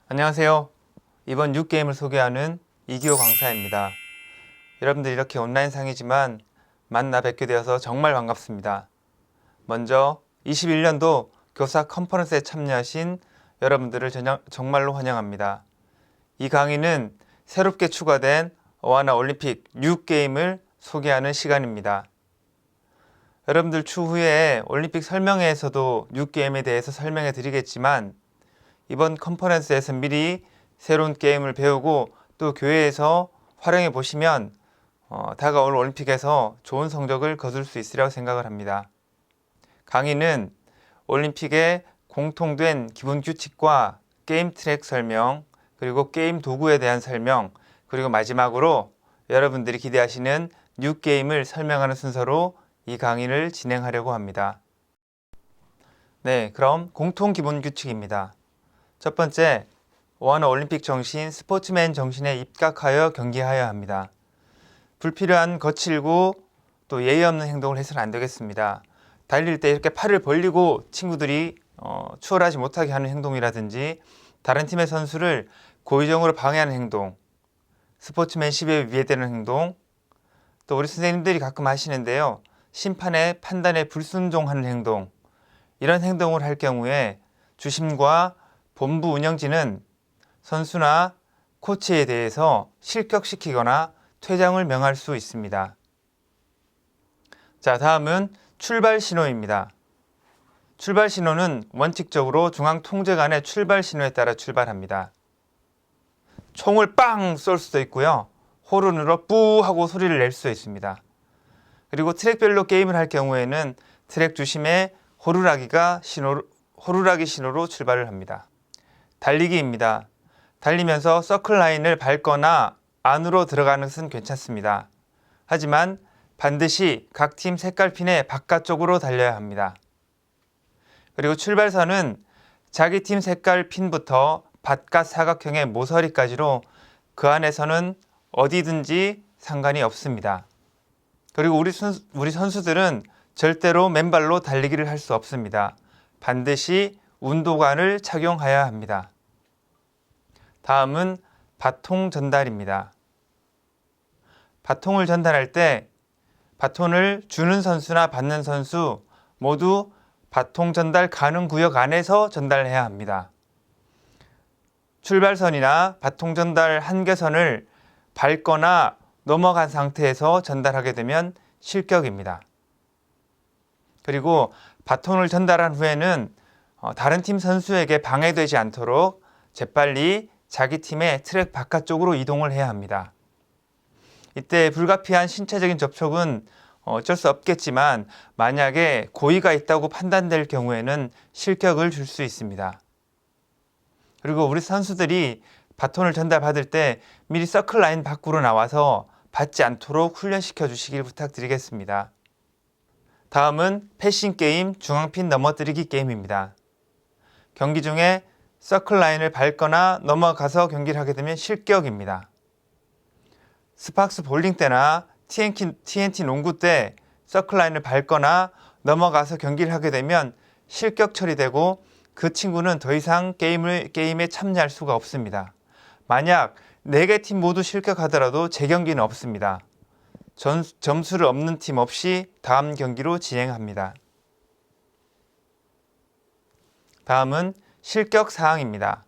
안녕하세요. 이번 6게임을 소개하는 이기호 강사입니다. 여러분들 이렇게 온라인상이지만 만나 뵙게 되어서 정말 반갑습니다. 먼저 21년도 교사 컨퍼런스에 참여하신 여러분들을 정말로 환영합니다. 이 강의는 새롭게 추가된 어하나 올림픽 6게임을 소개하는 시간입니다. 여러분들 추후에 올림픽 설명회에서도 6게임에 대해서 설명해 드리겠지만 이번 컨퍼런스에서 미리 새로운 게임을 배우고 또 교회에서 활용해 보시면 다가올 올림픽에서 좋은 성적을 거둘 수 있으리라고 생각을 합니다. 강의는 올림픽의 공통된 기본 규칙과 게임 트랙 설명, 그리고 게임 도구에 대한 설명, 그리고 마지막으로 여러분들이 기대하시는 뉴 게임을 설명하는 순서로 이 강의를 진행하려고 합니다. 네, 그럼 공통 기본 규칙입니다. 첫 번째, 어하나 올림픽 정신, 스포츠맨 정신에 입각하여 경기하여야 합니다. 불필요한 거칠고 또 예의 없는 행동을 해서는 안 되겠습니다. 달릴 때 이렇게 팔을 벌리고 친구들이 추월하지 못하게 하는 행동이라든지 다른 팀의 선수를 고의적으로 방해하는 행동, 스포츠맨십에 위배되는 행동, 또 우리 선생님들이 가끔 하시는데요. 심판의 판단에 불순종하는 행동, 이런 행동을 할 경우에 주심과 본부 운영진은 선수나 코치에 대해서 실격시키거나 퇴장을 명할 수 있습니다. 자, 다음은 출발 신호입니다. 출발 신호는 원칙적으로 중앙 통제관의 출발 신호에 따라 출발합니다. 총을 빵 쏠 수도 있고요. 호른으로 뿌 하고 소리를 낼 수도 있습니다. 그리고 트랙별로 게임을 할 경우에는 트랙 주심에 호루라기 신호로 출발을 합니다. 달리기입니다. 달리면서 서클 라인을 밟거나 안으로 들어가는 것은 괜찮습니다. 하지만 반드시 각 팀 색깔핀의 바깥쪽으로 달려야 합니다. 그리고 출발선은 자기 팀 색깔핀부터 바깥 사각형의 모서리까지로 그 안에서는 어디든지 상관이 없습니다. 그리고 우리 선수들은 절대로 맨발로 달리기를 할 수 없습니다. 반드시 운동화를 착용해야 합니다. 다음은 바통 전달입니다. 바통을 전달할 때 바톤을 주는 선수나 받는 선수 모두 바통 전달 가능 구역 안에서 전달해야 합니다. 출발선이나 바통 전달 한계선을 밟거나 넘어간 상태에서 전달하게 되면 실격입니다. 그리고 바톤을 전달한 후에는 다른 팀 선수에게 방해되지 않도록 재빨리 자기 팀의 트랙 바깥쪽으로 이동을 해야 합니다. 이때 불가피한 신체적인 접촉은 어쩔 수 없겠지만 만약에 고의가 있다고 판단될 경우에는 실격을 줄 수 있습니다. 그리고 우리 선수들이 바톤을 전달받을 때 미리 서클 라인 밖으로 나와서 받지 않도록 훈련시켜 주시길 부탁드리겠습니다. 다음은 패싱 게임, 중앙핀 넘어뜨리기 게임입니다. 경기 중에 서클 라인을 밟거나 넘어가서 경기를 하게 되면 실격입니다. 스팍스 볼링 때나 TNT 농구 때 서클 라인을 밟거나 넘어가서 경기를 하게 되면 실격 처리되고 그 친구는 더 이상 게임에 참여할 수가 없습니다. 만약 4개 팀 모두 실격하더라도 재경기는 없습니다. 점수를 얻는 팀 없이 다음 경기로 진행합니다. 다음은 실격 사항입니다.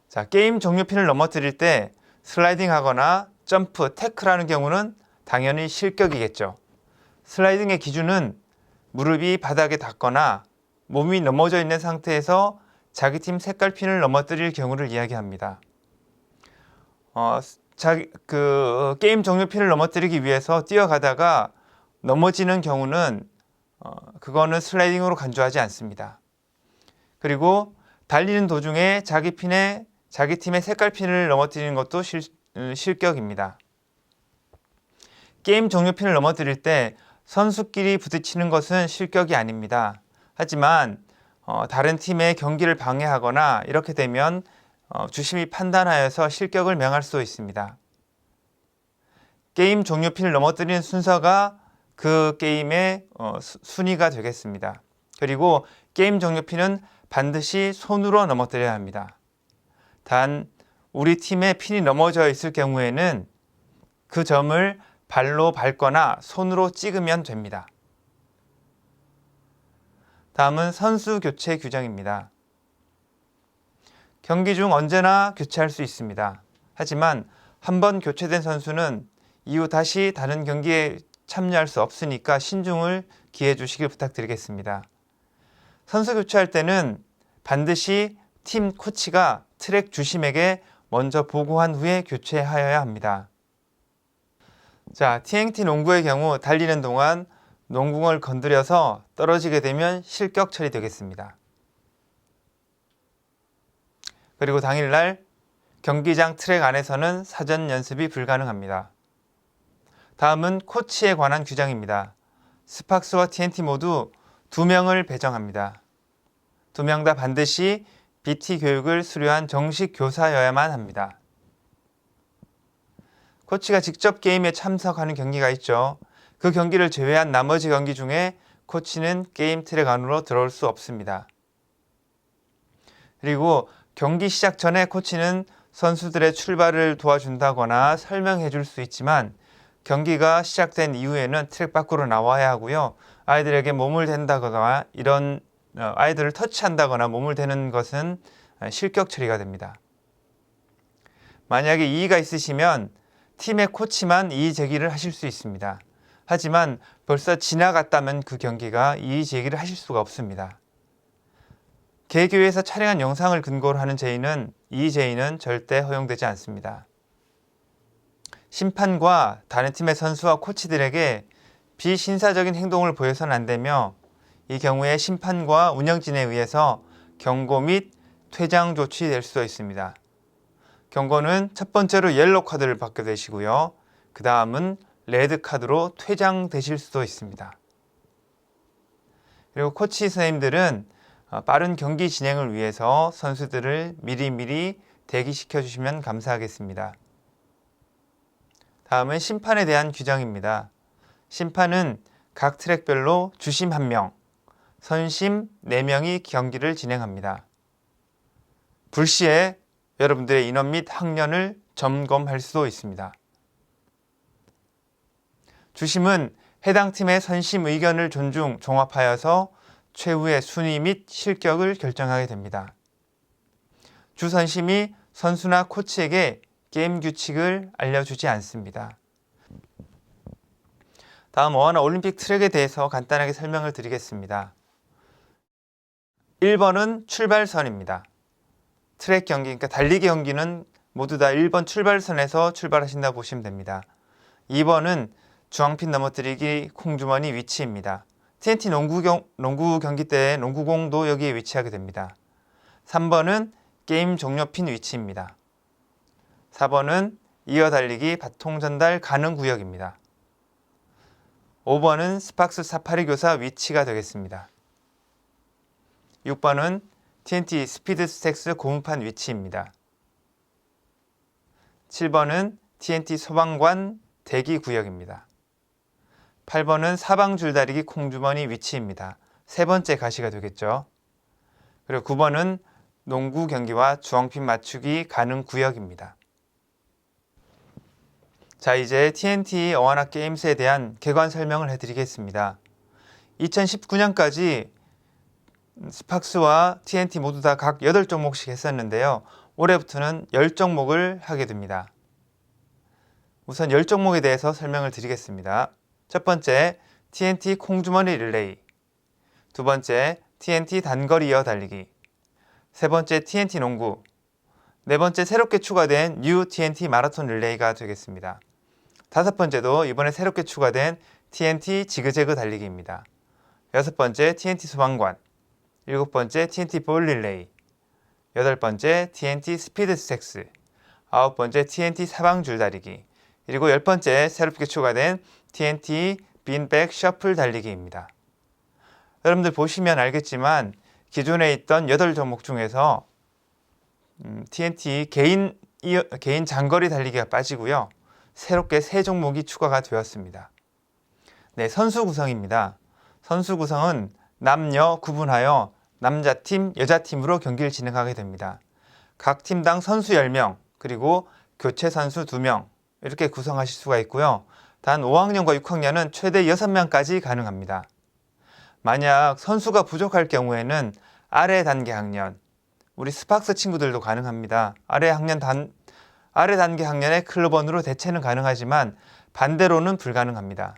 자, 게임 종료핀을 넘어뜨릴 때 슬라이딩 하거나 점프, 태클하는 경우는 당연히 실격이겠죠. 슬라이딩의 기준은 무릎이 바닥에 닿거나 몸이 넘어져 있는 상태에서 자기 팀 색깔핀을 넘어뜨릴 경우를 이야기합니다. 게임 종료핀을 넘어뜨리기 위해서 뛰어가다가 넘어지는 경우는 그거는 슬라이딩으로 간주하지 않습니다. 그리고 달리는 도중에 자기 팀의 색깔핀을 넘어뜨리는 것도 실격입니다. 게임 종료핀을 넘어뜨릴 때 선수끼리 부딪히는 것은 실격이 아닙니다. 하지만 다른 팀의 경기를 방해하거나 이렇게 되면 주심이 판단하여서 실격을 명할 수 있습니다. 게임 종료핀을 넘어뜨리는 순서가 그 게임의 순위가 되겠습니다. 그리고 게임 종료핀은 반드시 손으로 넘어뜨려야 합니다. 단 우리 팀의 핀이 넘어져 있을 경우에는 그 점을 발로 밟거나 손으로 찍으면 됩니다. 다음은 선수 교체 규정입니다. 경기 중 언제나 교체할 수 있습니다. 하지만 한번 교체된 선수는 이후 다시 다른 경기에 참여할 수 없으니까 신중을 기해 주시길 부탁드리겠습니다. 선수 교체할 때는 반드시 팀 코치가 트랙 주심에게 먼저 보고한 후에 교체하여야 합니다. 자, TNT 농구의 경우 달리는 동안 농구공을 건드려서 떨어지게 되면 실격 처리되겠습니다. 그리고 당일날 경기장 트랙 안에서는 사전 연습이 불가능합니다. 다음은 코치에 관한 규정입니다. 스팍스와 TNT 모두 2명을 배정합니다. 2명 다 반드시 BT 교육을 수료한 정식 교사여야만 합니다. 코치가 직접 게임에 참석하는 경기가 있죠. 그 경기를 제외한 나머지 경기 중에 코치는 게임 트랙 안으로 들어올 수 없습니다. 그리고 경기 시작 전에 코치는 선수들의 출발을 도와준다거나 설명해 줄 수 있지만 경기가 시작된 이후에는 트랙 밖으로 나와야 하고요. 아이들에게 몸을 댄다거나 이런 아이들을 터치한다거나 몸을 대는 것은 실격 처리가 됩니다. 만약에 이의가 있으시면 팀의 코치만 이의 제기를 하실 수 있습니다. 하지만 벌써 지나갔다면 그 경기가 이의 제기를 하실 수가 없습니다. 개교에서 촬영한 영상을 근거로 하는 이의 제의는 절대 허용되지 않습니다. 심판과 다른 팀의 선수와 코치들에게 비신사적인 행동을 보여서는 안 되며 이 경우에 심판과 운영진에 의해서 경고 및 퇴장 조치될 수도 있습니다. 경고는 첫 번째로 옐로우 카드를 받게 되시고요. 그 다음은 레드 카드로 퇴장되실 수도 있습니다. 그리고 코치 선생님들은 빠른 경기 진행을 위해서 선수들을 미리미리 대기시켜 주시면 감사하겠습니다. 다음은 심판에 대한 규정입니다. 심판은 각 트랙별로 주심 1명, 선심 4명이 경기를 진행합니다. 불시에 여러분들의 인원 및 학년을 점검할 수도 있습니다. 주심은 해당 팀의 선심 의견을 존중, 종합하여서 최후의 순위 및 실격을 결정하게 됩니다. 주선심이 선수나 코치에게 게임 규칙을 알려주지 않습니다. 다음 어하나 올림픽 트랙에 대해서 간단하게 설명을 드리겠습니다. 1번은 출발선입니다. 트랙 경기, 그러니까 달리기 경기는 모두 다 1번 출발선에서 출발하신다고 보시면 됩니다. 2번은 중앙핀 넘어뜨리기 콩주머니 위치입니다. TNT 농구 경기 때 농구공도 여기에 위치하게 됩니다. 3번은 게임 종료핀 위치입니다. 4번은 이어 달리기 바통 전달 가능 구역입니다. 5번은 스팍스 사파리 교사 위치가 되겠습니다. 6번은 TNT 스피드 스택스 고무판 위치입니다. 7번은 TNT 소방관 대기 구역입니다. 8번은 사방 줄다리기 콩주머니 위치입니다. 세 번째 가시가 되겠죠. 그리고 9번은 농구 경기와 주황핀 맞추기 가능 구역입니다. 자, 이제 TNT 어하나 게임스에 대한 개관 설명을 해드리겠습니다. 2019년까지 스팍스와 TNT 모두 다 각 8종목씩 했었는데요. 올해부터는 10종목을 하게 됩니다. 우선 10종목에 대해서 설명을 드리겠습니다. 첫 번째, TNT 콩주머니 릴레이. 두 번째, TNT 단거리 이어 달리기. 세 번째, TNT 농구. 네 번째, 새롭게 추가된 뉴 TNT 마라톤 릴레이가 되겠습니다. 다섯 번째도 이번에 새롭게 추가된 TNT 지그재그 달리기입니다. 여섯 번째, TNT 소방관. 일곱 번째, TNT 볼 릴레이. 여덟 번째, TNT 스피드 스택스. 아홉 번째, TNT 사방 줄다리기. 그리고 열 번째, 새롭게 추가된 TNT 빈백 셔플 달리기입니다. 여러분들 보시면 알겠지만 기존에 있던 8종목 중에서 TNT 개인 장거리 달리기가 빠지고요. 새롭게 3종목이 추가가 되었습니다. 네, 선수 구성입니다. 선수 구성은 남녀 구분하여 남자팀, 여자팀으로 경기를 진행하게 됩니다. 각 팀당 선수 10명, 그리고 교체 선수 2명 이렇게 구성하실 수가 있고요. 단 5학년과 6학년은 최대 6명까지 가능합니다. 만약 선수가 부족할 경우에는 아래 단계 학년, 우리 스팍스 친구들도 가능합니다. 아래 단계 학년의 클럽원으로 대체는 가능하지만 반대로는 불가능합니다.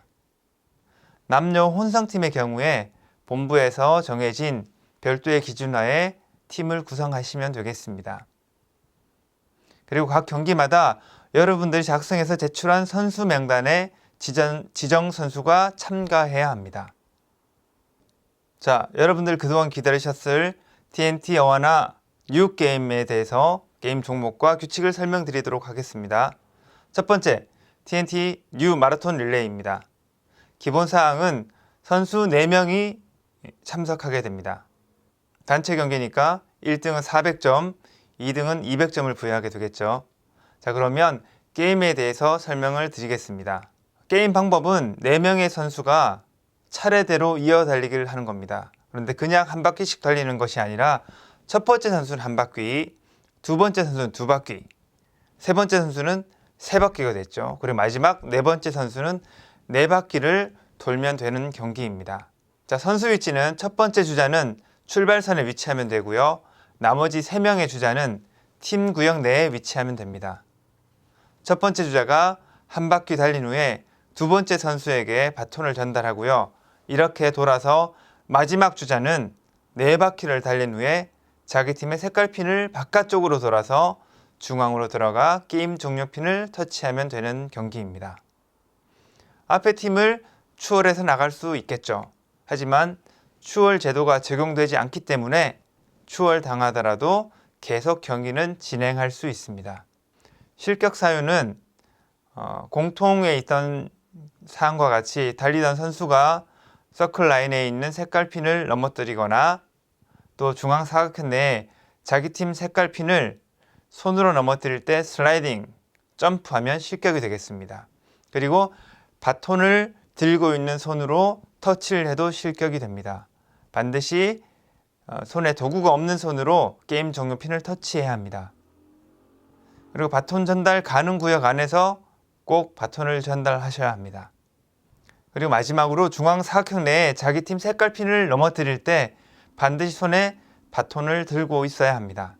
남녀 혼성팀의 경우에 본부에서 정해진 별도의 기준하에 팀을 구성하시면 되겠습니다. 그리고 각 경기마다 여러분들이 작성해서 제출한 선수 명단에 지정 선수가 참가해야 합니다. 자, 여러분들 그동안 기다리셨을 TNT 어워나 뉴 게임에 대해서 게임 종목과 규칙을 설명드리도록 하겠습니다. 첫 번째, TNT 뉴 마라톤 릴레이입니다. 기본사항은 선수 4명이 참석하게 됩니다. 단체 경기니까 1등은 400점, 2등은 200점을 부여하게 되겠죠. 자, 그러면 게임에 대해서 설명을 드리겠습니다. 게임 방법은 4명의 선수가 차례대로 이어 달리기를 하는 겁니다. 그런데 그냥 한 바퀴씩 달리는 것이 아니라 첫 번째 선수는 한 바퀴, 두 번째 선수는 2바퀴, 세 번째 선수는 3바퀴가 됐죠. 그리고 마지막 4번째 선수는 4바퀴를 돌면 되는 경기입니다. 자, 선수 위치는 첫 번째 주자는 출발선에 위치하면 되고요. 나머지 3명의 주자는 팀 구역 내에 위치하면 됩니다. 첫 번째 주자가 한 바퀴 달린 후에 두 번째 선수에게 바톤을 전달하고요. 이렇게 돌아서 마지막 주자는 4바퀴를 달린 후에 자기 팀의 색깔핀을 바깥쪽으로 돌아서 중앙으로 들어가 게임 종료핀을 터치하면 되는 경기입니다. 앞에 팀을 추월해서 나갈 수 있겠죠. 하지만 추월 제도가 적용되지 않기 때문에 추월 당하더라도 계속 경기는 진행할 수 있습니다. 실격 사유는 공통에 있던 사항과 같이 달리던 선수가 서클 라인에 있는 색깔핀을 넘어뜨리거나 또 중앙 사각형 내에 자기 팀 색깔핀을 손으로 넘어뜨릴 때 슬라이딩, 점프하면 실격이 되겠습니다. 그리고 바톤을 들고 있는 손으로 터치를 해도 실격이 됩니다. 반드시 손에 도구가 없는 손으로 게임 종료핀을 터치해야 합니다. 그리고 바톤 전달 가능 구역 안에서 꼭 바톤을 전달하셔야 합니다. 그리고 마지막으로 중앙 사각형 내에 자기 팀 색깔핀을 넘어뜨릴 때 반드시 손에 바톤을 들고 있어야 합니다.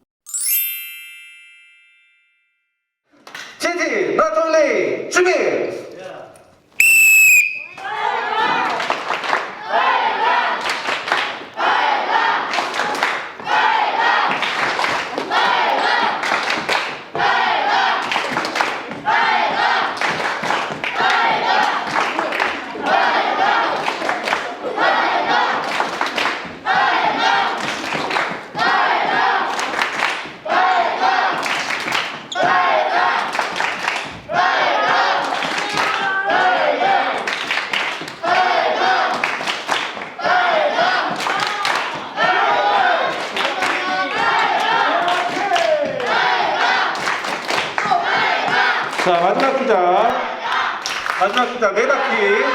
TNT 마라톤 릴레이 준비! 자, 마지막 주자 4바퀴.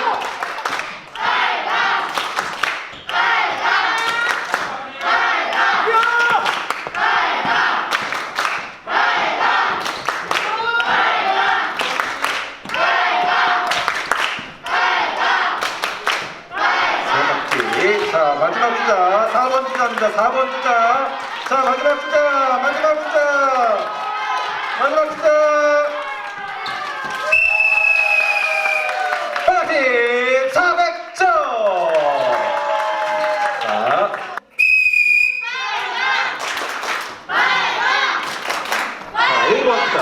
자, 마지막 주자 4번 주자입니다. 4번 주자. 자, 마지막 주자. 빨리 400점. 자. 자, 1번 주자.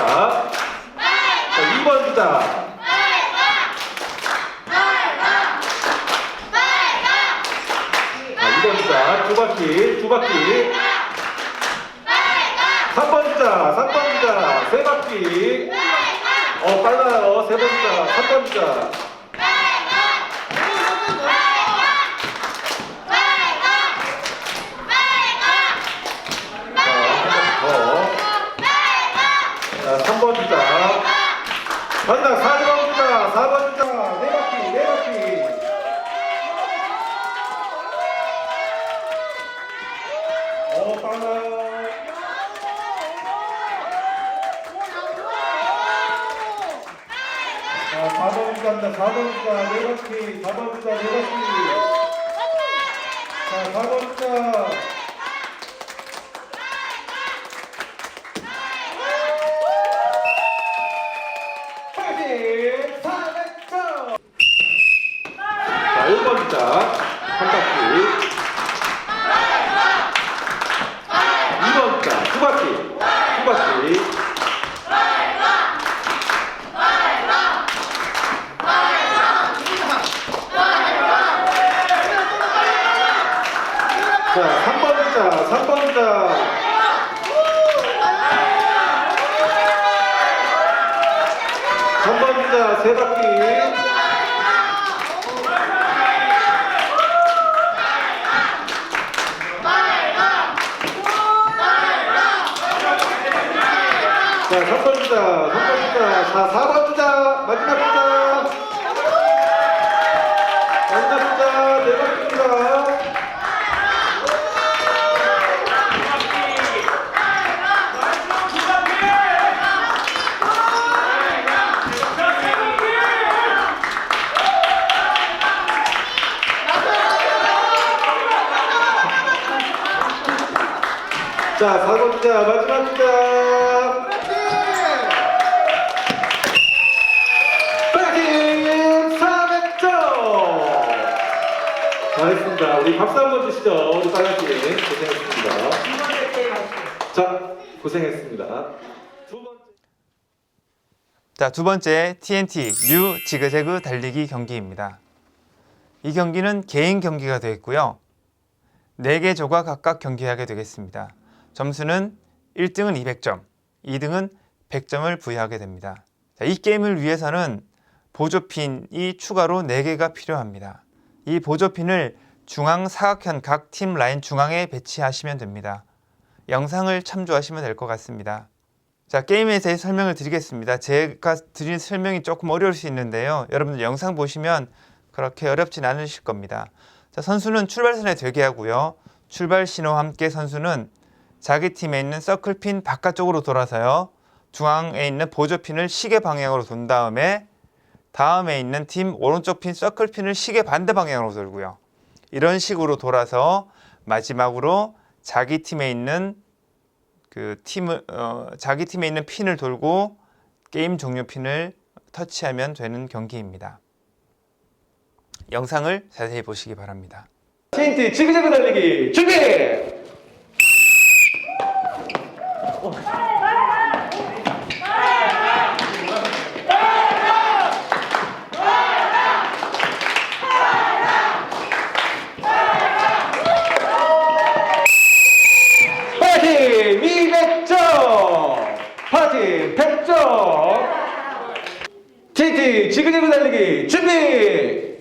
자, 2번 주자. 두 바퀴. 3번 주자, 3바퀴. 빨라요. 3번 주자, 3번 주자. 자, 3번 주자. 마지막 4번 주자, 4바퀴. 빨라요. 4번 주자입니다. 4번 주자 네 바퀴. 4번 주자 네 바퀴. 자, 4번 주자. 파이팅! 400점! 자, 1번 주자 한 바퀴. 2번 주자 두 바퀴. 두 바퀴. 자, 3번 주자, 3번 주자. 3번 주자, 세 바퀴. 자, 3번 주자, 3번 주자. 자, 4번 주자, 마지막 주자. 마지막 주자, 네 바퀴입니다. 자, 4번 주자, 마지막 주자. 파이팅! 400점! 잘했습니다. 우리 박수 한번 주시죠. 우리 빨간팀 고생했습니다. 자, 고생했습니다. 두 번째. 자, 두 번째 TNT 뉴 지그재그 달리기 경기입니다. 이 경기는 개인 경기가 되어 있고요. 4개 조가 각각 경기하게 되겠습니다. 점수는 1등은 200점, 2등은 100점을 부여하게 됩니다. 자, 이 게임을 위해서는 보조핀이 추가로 4개가 필요합니다. 이 보조핀을 중앙 사각형 각 팀 라인 중앙에 배치하시면 됩니다. 영상을 참조하시면 될 것 같습니다. 자, 게임에 대해 설명을 드리겠습니다. 제가 드린 설명이 조금 어려울 수 있는데요. 여러분들 영상 보시면 그렇게 어렵진 않으실 겁니다. 자, 선수는 출발선에 대기하고요. 출발 신호와 함께 선수는 자기 팀에 있는 서클핀 바깥쪽으로 돌아서요. 중앙에 있는 보조핀을 시계 방향으로 돈 다음에 있는 팀 오른쪽 핀 서클핀을 시계 반대 방향으로 돌고요. 이런 식으로 돌아서 마지막으로 자기 팀에 있는 자기 팀에 있는 핀을 돌고 게임 종료 핀을 터치하면 되는 경기입니다. 영상을 자세히 보시기 바랍니다. TNT 지그재그 달리기 준비! 파이팅! 200점! 파이팅! 100점! TNT 지그재그 달리기 준비!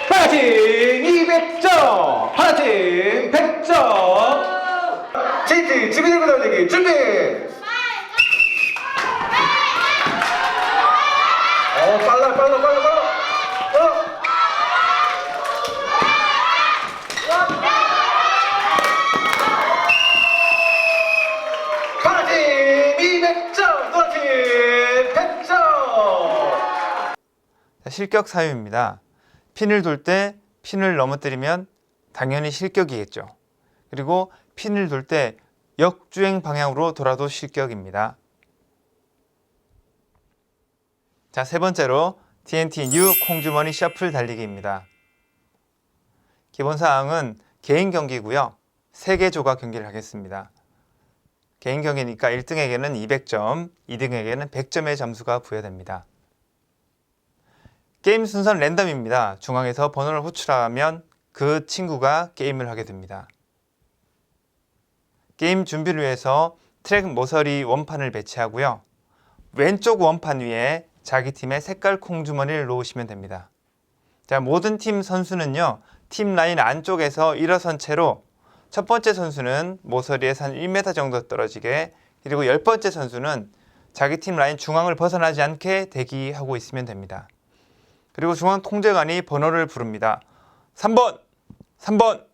파이팅! 200점! 파이팅! 100점! TNT 지그재그 달리기 준비! 빨라 파이팅! 200점! 노팀 100점! 자, 실격 사유입니다. 핀을 돌 때 핀을 넘어뜨리면 당연히 실격이겠죠. 그리고 핀을 돌 때 역주행 방향으로 돌아도 실격입니다. 자, 세 번째로 TNT 뉴 콩주머니 셔플 달리기입니다. 기본 사항은 개인 경기고요. 3개 조가 경기를 하겠습니다. 개인 경기니까 1등에게는 200점, 2등에게는 100점의 점수가 부여됩니다. 게임 순서는 랜덤입니다. 중앙에서 번호를 호출하면 그 친구가 게임을 하게 됩니다. 게임 준비를 위해서 트랙 모서리 원판을 배치하고요. 왼쪽 원판 위에 자기 팀의 색깔 콩주머니를 놓으시면 됩니다. 자, 모든 팀 선수는요, 팀 라인 안쪽에서 일어선 채로 첫 번째 선수는 모서리에서 한 1m 정도 떨어지게, 그리고 10번째 선수는 자기 팀 라인 중앙을 벗어나지 않게 대기하고 있으면 됩니다. 그리고 중앙 통제관이 번호를 부릅니다. 3번! 3번!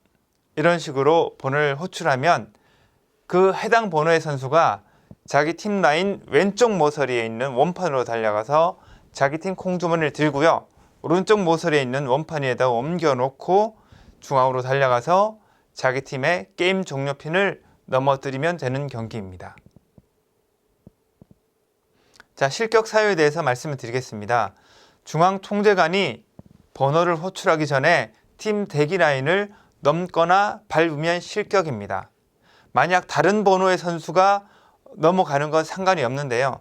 이런 식으로 번호를 호출하면 그 해당 번호의 선수가 자기 팀 라인 왼쪽 모서리에 있는 원판으로 달려가서 자기 팀 콩주머니를 들고요. 오른쪽 모서리에 있는 원판 위에다 옮겨놓고 중앙으로 달려가서 자기 팀의 게임 종료핀을 넘어뜨리면 되는 경기입니다. 자, 실격 사유에 대해서 말씀을 드리겠습니다. 중앙 통제관이 번호를 호출하기 전에 팀 대기 라인을 넘거나 밟으면 실격입니다. 만약 다른 번호의 선수가 넘어가는 건 상관이 없는데요.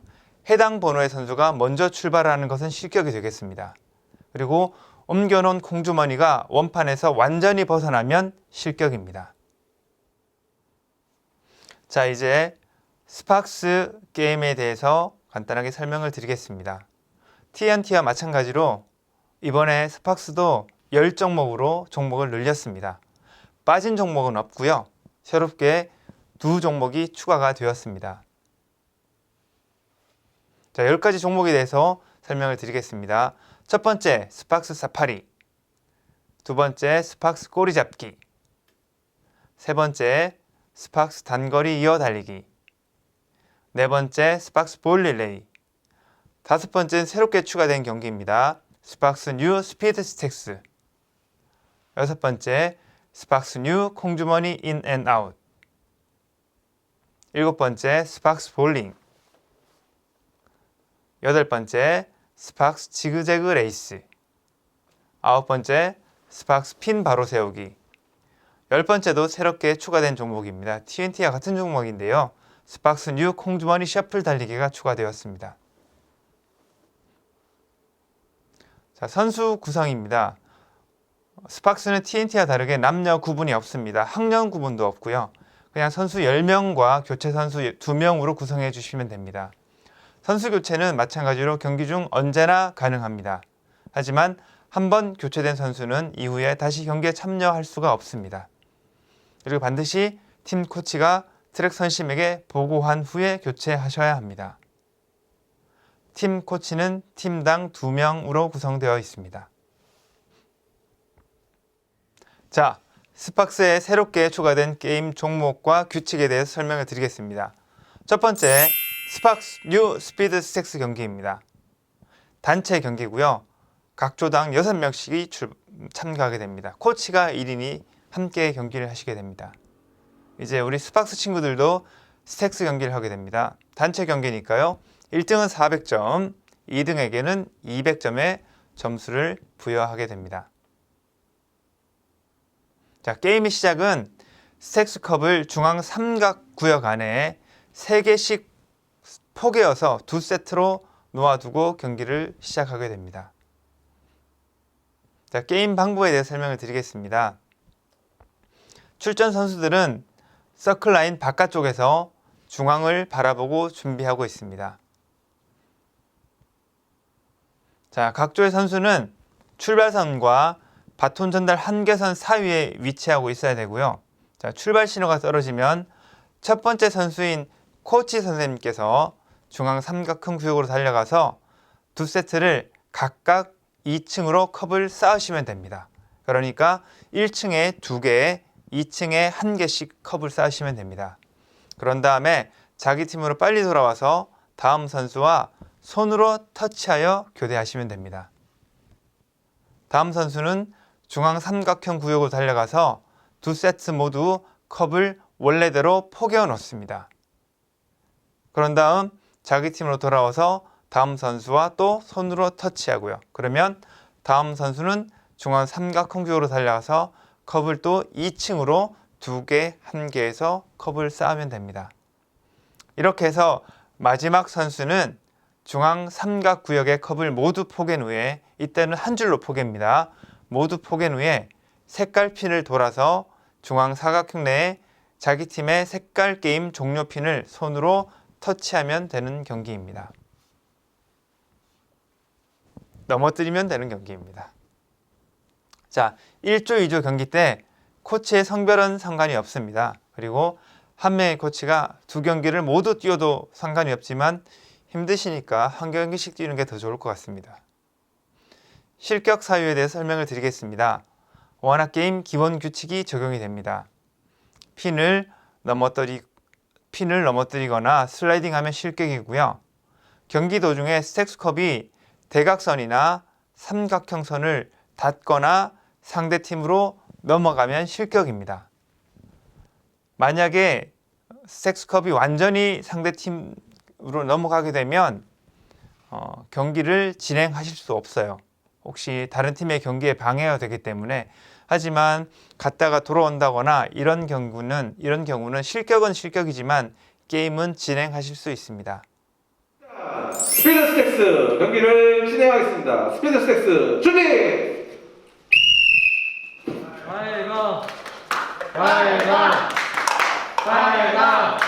해당 번호의 선수가 먼저 출발하는 것은 실격이 되겠습니다. 그리고 옮겨놓은 콩주머니가 원판에서 완전히 벗어나면 실격입니다. 자, 이제 스팍스 게임에 대해서 간단하게 설명을 드리겠습니다. TNT와 마찬가지로 이번에 스팍스도 10종목으로 종목을 늘렸습니다. 빠진 종목은 없고요. 새롭게 2종목이 추가가 되었습니다. 자, 10가지 종목에 대해서 설명을 드리겠습니다. 첫 번째, 스팍스 사파리. 두 번째, 스팍스 꼬리잡기. 세 번째, 스팍스 단거리 이어 달리기. 네 번째, 스팍스 볼 릴레이. 다섯 번째는 새롭게 추가된 경기입니다. 스팍스 뉴 스피드 스택스. 여섯 번째, 스팍스 뉴 콩주머니 인 앤 아웃. 일곱 번째, 스팍스 볼링. 여덟 번째, 스팍스 지그재그 레이스. 아홉 번째, 스팍스 핀 바로 세우기. 열 번째도 새롭게 추가된 종목입니다. TNT와 같은 종목인데요. 스팍스 뉴 콩주머니 셔플 달리기가 추가되었습니다. 자, 선수 구성입니다. 스팍스는 TNT와 다르게 남녀 구분이 없습니다. 학년 구분도 없고요. 그냥 선수 10명과 교체 선수 2명으로 구성해 주시면 됩니다. 선수 교체는 마찬가지로 경기 중 언제나 가능합니다. 하지만 한번 교체된 선수는 이후에 다시 경기에 참여할 수가 없습니다. 그리고 반드시 팀 코치가 트랙 선심에게 보고한 후에 교체하셔야 합니다. 팀 코치는 팀당 2명으로 구성되어 있습니다. 자, 스팍스에 새롭게 추가된 게임 종목과 규칙에 대해서 설명을 드리겠습니다. 첫 번째, 스팍스 뉴 스피드 스택스 경기입니다. 단체 경기고요. 각 조당 6명씩이 참가하게 됩니다. 코치가 1인이 함께 경기를 하시게 됩니다. 이제 우리 스팍스 친구들도 스택스 경기를 하게 됩니다. 단체 경기니까요. 1등은 400점, 2등에게는 200점의 점수를 부여하게 됩니다. 자, 게임의 시작은 스택스 컵을 중앙 삼각 구역 안에 3개씩 포개어서 2세트로 놓아두고 경기를 시작하게 됩니다. 자, 게임 방법에 대해 설명을 드리겠습니다. 출전 선수들은 서클 라인 바깥쪽에서 중앙을 바라보고 준비하고 있습니다. 자, 각 조의 선수는 출발선과 바톤 전달 한계선 사이에 위치하고 있어야 되고요. 자, 출발 신호가 떨어지면 첫 번째 선수인 코치 선생님께서 중앙 삼각형 구역으로 달려가서 2세트를 각각 2층으로 컵을 쌓으시면 됩니다. 그러니까 1층에 2개, 2층에 1개씩 컵을 쌓으시면 됩니다. 그런 다음에 자기 팀으로 빨리 돌아와서 다음 선수와 손으로 터치하여 교대하시면 됩니다. 다음 선수는 중앙 삼각형 구역으로 달려가서 2세트 모두 컵을 원래대로 포개어 놓습니다. 그런 다음 자기 팀으로 돌아와서 다음 선수와 또 손으로 터치하고요. 그러면 다음 선수는 중앙 삼각형 구역으로 달려가서 컵을 또 2층으로 2개, 1개에서 컵을 쌓으면 됩니다. 이렇게 해서 마지막 선수는 중앙 삼각 구역의 컵을 모두 포갠 후에, 이때는 한 줄로 포갭니다. 모두 포갠 후에 색깔 핀을 돌아서 중앙 사각형 내에 자기 팀의 색깔 게임 종료 핀을 손으로 터치하면 되는 경기입니다. 넘어뜨리면 되는 경기입니다. 자, 1조, 2조 경기 때 코치의 성별은 상관이 없습니다. 그리고 한 명의 코치가 2경기를 모두 뛰어도 상관이 없지만 힘드시니까 한 경기씩 뛰는 게 더 좋을 것 같습니다. 실격 사유에 대해 설명을 드리겠습니다. 원화 게임 기본 규칙이 적용이 됩니다. 핀을 넘어뜨리거나 슬라이딩하면 실격이고요. 경기 도중에 스택스컵이 대각선이나 삼각형선을 닿거나 상대팀으로 넘어가면 실격입니다. 만약에 스택스컵이 완전히 상대팀으로 넘어가게 되면 경기를 진행하실 수 없어요. 혹시 다른 팀의 경기에 방해가 되기 때문에. 하지만 갔다가 돌아온다거나 이런 경우는 실격은 실격이지만 게임은 진행하실 수 있습니다. 스피드 스택스 경기를 진행하겠습니다. 스피드 스택스 준비! 빨강 빨강 빨강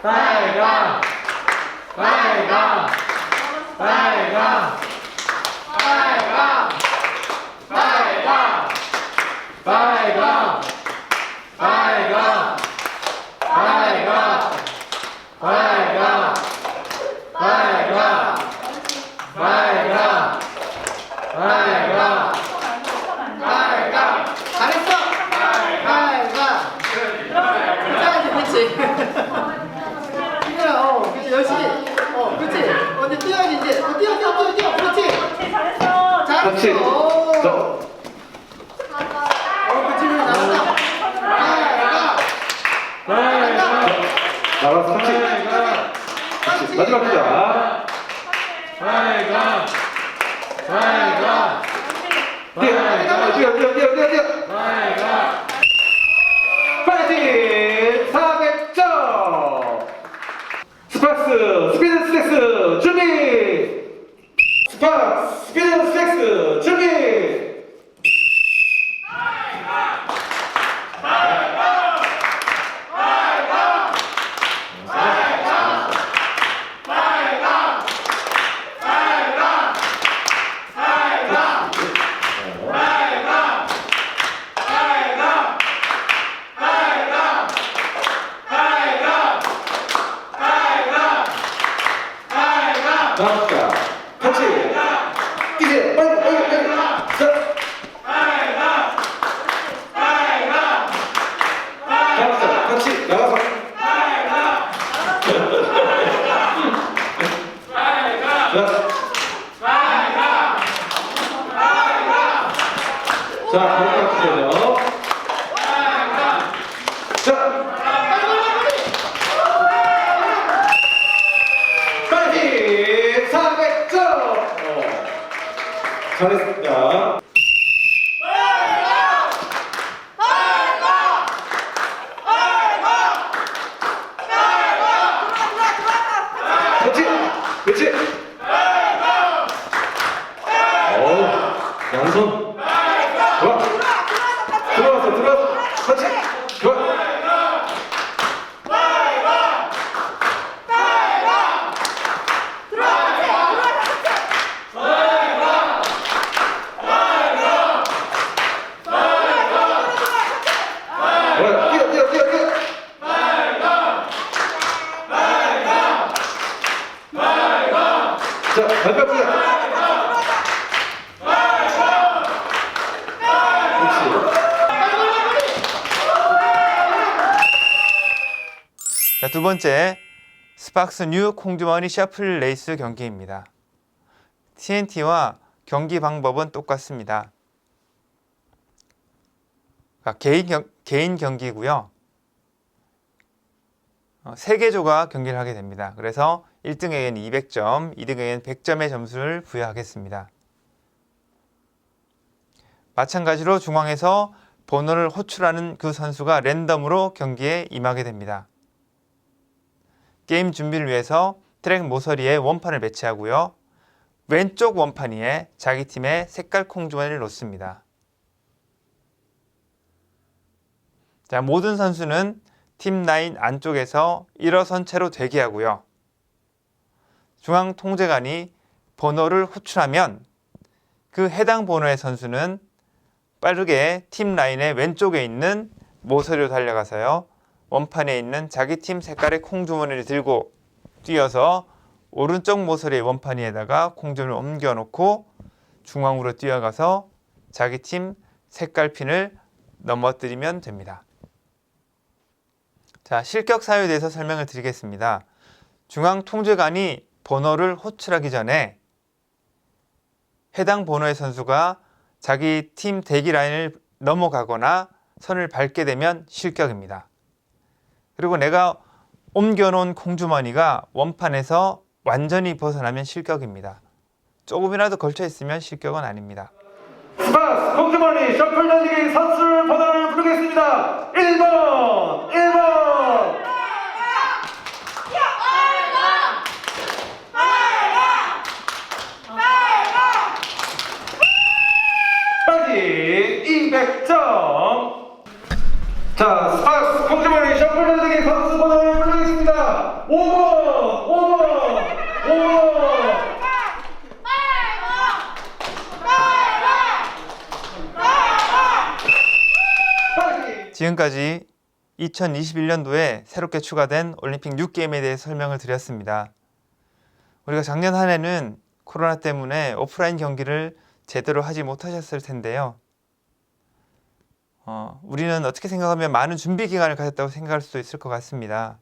빨강 빨강 빨강 빨강 빨강 빨강 빨강 빨강 빨강 빨강 빨강 빨강 빨강 잘했어 빨강 그렇지 그렇지 열심히 그렇지 이제 뛰어야지 이제 뛰어 그렇지 그렇지. 잘했어 그렇지 잘한다 나가서 터치. 마지막 주자. 뛰어. 파이팅! 400점! 스팍스 스피드 스택스 준비! 스팍스 스피드 스택스 준비! 나갑시다. 같이. 이제 빨리. 자. 같이 나가서. 자, 바로 같이요. 자. 파이팅! 400점! 잘했습니다. 그렇지. 양손. 좋아. 들어왔어. 그렇지. 좋아. 뛰어. 자, 발바닥. 자, 두 번째 스팍스 뉴 콩주머니 셔플 레이스 경기입니다. TNT와 경기 방법은 똑같습니다. 개인 경기고요. 3개조가 경기를 하게 됩니다. 그래서 1등에게는 200점, 2등에게는 100점의 점수를 부여하겠습니다. 마찬가지로 중앙에서 번호를 호출하는 그 선수가 랜덤으로 경기에 임하게 됩니다. 게임 준비를 위해서 트랙 모서리에 원판을 배치하고요. 왼쪽 원판 위에 자기 팀의 색깔 콩주머니를 놓습니다. 자, 모든 선수는 팀 라인 안쪽에서 일어선 채로 대기하고요. 중앙 통제관이 번호를 호출하면 그 해당 번호의 선수는 빠르게 팀 라인의 왼쪽에 있는 모서리로 달려가서요. 원판에 있는 자기 팀 색깔의 콩주머니를 들고 뛰어서 오른쪽 모서리 원판 위에다가 콩줌을 옮겨 놓고 중앙으로 뛰어가서 자기 팀 색깔 핀을 넘어뜨리면 됩니다. 자, 실격 사유에 대해서 설명을 드리겠습니다. 중앙 통제관이 번호를 호출하기 전에 해당 번호의 선수가 자기 팀 대기 라인을 넘어가거나 선을 밟게 되면 실격입니다. 그리고 내가 옮겨놓은 콩주머니가 원판에서 완전히 벗어나면 실격입니다. 조금이라도 걸쳐 있으면 실격은 아닙니다. 스파스 콩주머니 셔플 던지기 선수 번호를 부르겠습니다. 1번 1번 까지 200점. 자, 스파스 콩주머니 셔플 던지기 선수 번호를 부르겠습니다. 5번 5번 5번 지금까지 2021년도에 새롭게 추가된 올림픽 6게임에 대해 설명을 드렸습니다. 우리가 작년 한 해는 코로나 때문에 오프라인 경기를 제대로 하지 못하셨을 텐데요. 우리는 어떻게 생각하면 많은 준비 기간을 가졌다고 생각할 수도 있을 것 같습니다.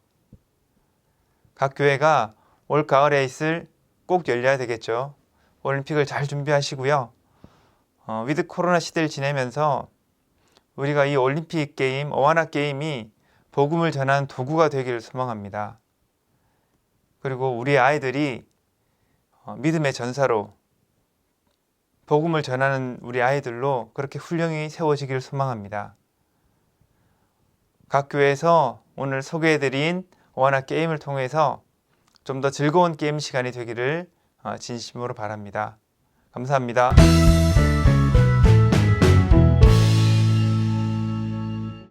각 교회가 올 가을에 있을 꼭 열려야 되겠죠. 올림픽을 잘 준비하시고요. 위드 코로나 시대를 지내면서 우리가 이 올림픽 게임, 어와나 게임이 복음을 전하는 도구가 되기를 소망합니다. 그리고 우리 아이들이 믿음의 전사로 복음을 전하는 우리 아이들로 그렇게 훈령이 세워지기를 소망합니다. 각 교회에서 오늘 소개해드린 어와나 게임을 통해서 좀 더 즐거운 게임 시간이 되기를 진심으로 바랍니다. 감사합니다.